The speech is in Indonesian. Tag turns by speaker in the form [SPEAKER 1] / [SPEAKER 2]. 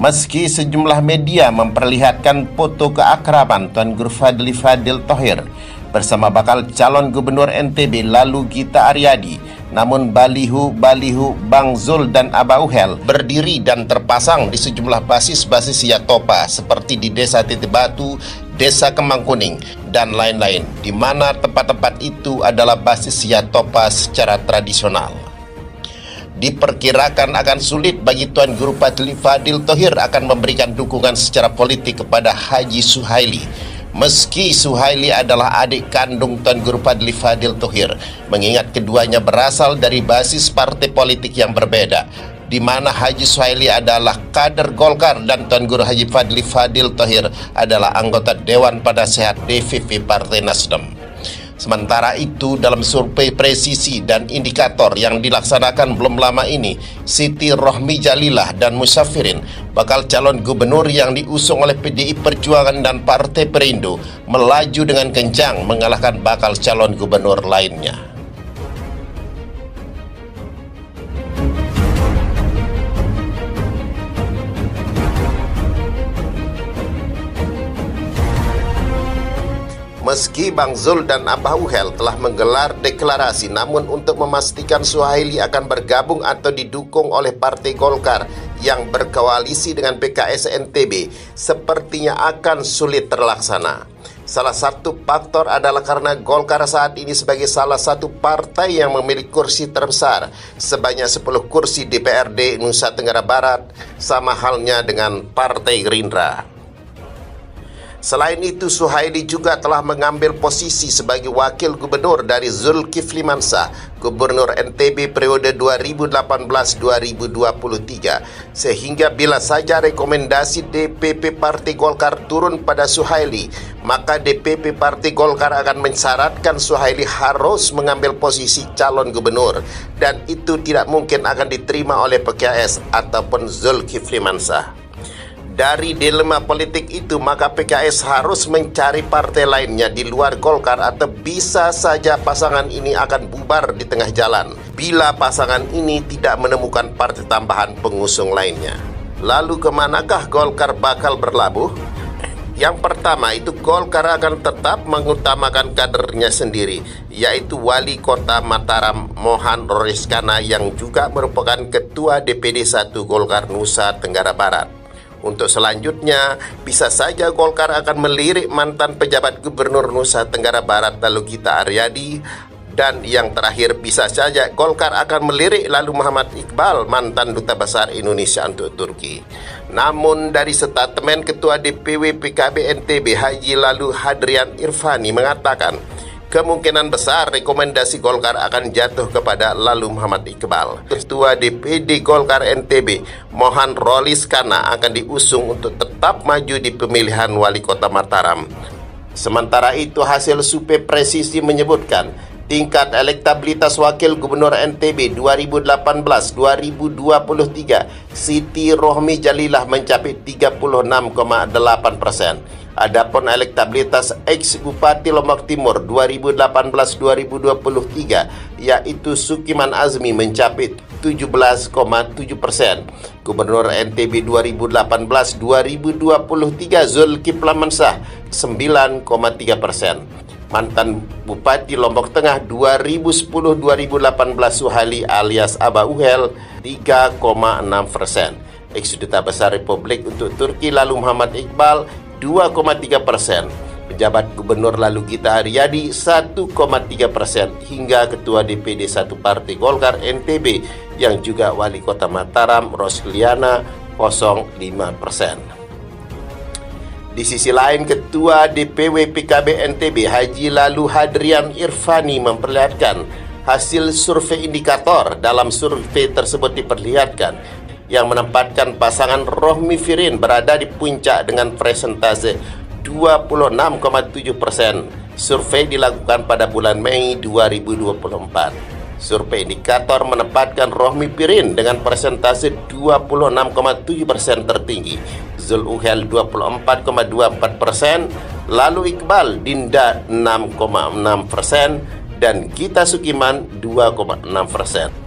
[SPEAKER 1] Meski sejumlah media memperlihatkan foto keakraban Tuan Guru Fadil Thohir bersama bakal calon gubernur NTB Lalu Gita Aryadi, namun baliho Bang Zul dan Abah Uhel berdiri dan terpasang di sejumlah basis-basis Yatopa seperti di Desa Titik Batu, Desa Kembang Kuning, dan lain-lain, di mana tempat-tempat itu adalah basis Yatopa secara tradisional. Diperkirakan akan sulit bagi Tuan Guru Fadil Thohir akan memberikan dukungan secara politik kepada Haji Suhaili. Meski Suhaili adalah adik kandung Tuan Guru Fadil Thohir, mengingat keduanya berasal dari basis partai politik yang berbeda, di mana Haji Suhaili adalah kader Golkar dan Tuan Guru Haji Fadil Thohir adalah anggota Dewan Penasehat DPP Partai Nasdem. Sementara itu, dalam survei presisi dan indikator yang dilaksanakan belum lama ini, Siti Rohmi Jalilah dan Musyafirin, bakal calon gubernur yang diusung oleh PDI Perjuangan dan Partai Perindo, melaju dengan kencang mengalahkan bakal calon gubernur lainnya. Meski Bang Zul dan Abah Uhel telah menggelar deklarasi, namun untuk memastikan Suhaili akan bergabung atau didukung oleh Partai Golkar yang berkoalisi dengan PKS NTB sepertinya akan sulit terlaksana. Salah satu faktor adalah karena Golkar saat ini sebagai salah satu partai yang memiliki kursi terbesar, sebanyak 10 kursi DPRD Nusa Tenggara Barat, sama halnya dengan Partai Gerindra. Selain itu, Suhaili juga telah mengambil posisi sebagai wakil gubernur dari Zulkifli Mansah, gubernur NTB periode 2018-2023, sehingga bila saja rekomendasi DPP Partai Golkar turun pada Suhaili, maka DPP Partai Golkar akan mensyaratkan Suhaili harus mengambil posisi calon gubernur, dan itu tidak mungkin akan diterima oleh PKS ataupun Zulkifli Mansah. Dari dilema politik itu, maka PKS harus mencari partai lainnya di luar Golkar, atau bisa saja pasangan ini akan bubar di tengah jalan bila pasangan ini tidak menemukan partai tambahan pengusung lainnya. Lalu kemanakah Golkar bakal berlabuh? Yang pertama itu, Golkar akan tetap mengutamakan kadernya sendiri, yaitu Wali Kota Mataram Mohan Roriskana yang juga merupakan Ketua DPD 1 Golkar Nusa Tenggara Barat. Untuk selanjutnya, bisa saja Golkar akan melirik mantan pejabat gubernur Nusa Tenggara Barat Lalu Gita Aryadi, dan yang terakhir bisa saja Golkar akan melirik Lalu Muhammad Iqbal, mantan Duta Besar Indonesia untuk Turki. Namun dari statement Ketua DPW PKB NTB Haji Lalu Hadrian Irfani mengatakan, kemungkinan besar rekomendasi Golkar akan jatuh kepada Lalu Muhammad Iqbal. Ketua DPD Golkar NTB Mohan Roliskana akan diusung untuk tetap maju di pemilihan Wali Kota Mataram. Sementara itu, hasil survei presisi menyebutkan tingkat elektabilitas Wakil Gubernur NTB 2018-2023 Siti Rohmi Jalilah mencapai 36,8%. Adapun elektabilitas ex-Bupati Lombok Timur 2018-2023 yaitu Sukiman Azmi mencapai 17,7%. Gubernur NTB 2018-2023 Zulkifli Mansah 9,3%. Mantan Bupati Lombok Tengah 2010-2018 Suhaili alias Abah Uhel 3,6%. Ex-Duta Besar Republik untuk Turki Lalu Muhammad Iqbal 2,3%, pejabat gubernur Lalu Gita Aryadi 1,3%, hingga Ketua DPD 1 Partai Golkar NTB yang juga Wali Kota Mataram Rosliana 0,5%. Di sisi lain, Ketua DPW PKB NTB Haji Lalu Hadrian Irfani memperlihatkan hasil survei indikator. Dalam survei tersebut diperlihatkan yang menempatkan pasangan Rohmi Firin berada di puncak dengan persentase 26,7%. Survei dilakukan pada bulan Mei 2024. Survei indikator menempatkan Rohmi Firin dengan persentase 26,7% tertinggi, Zul Uhel 24,24%, lalu Iqbal Dinda 6,6%, dan Gita Sukiman 2,6%.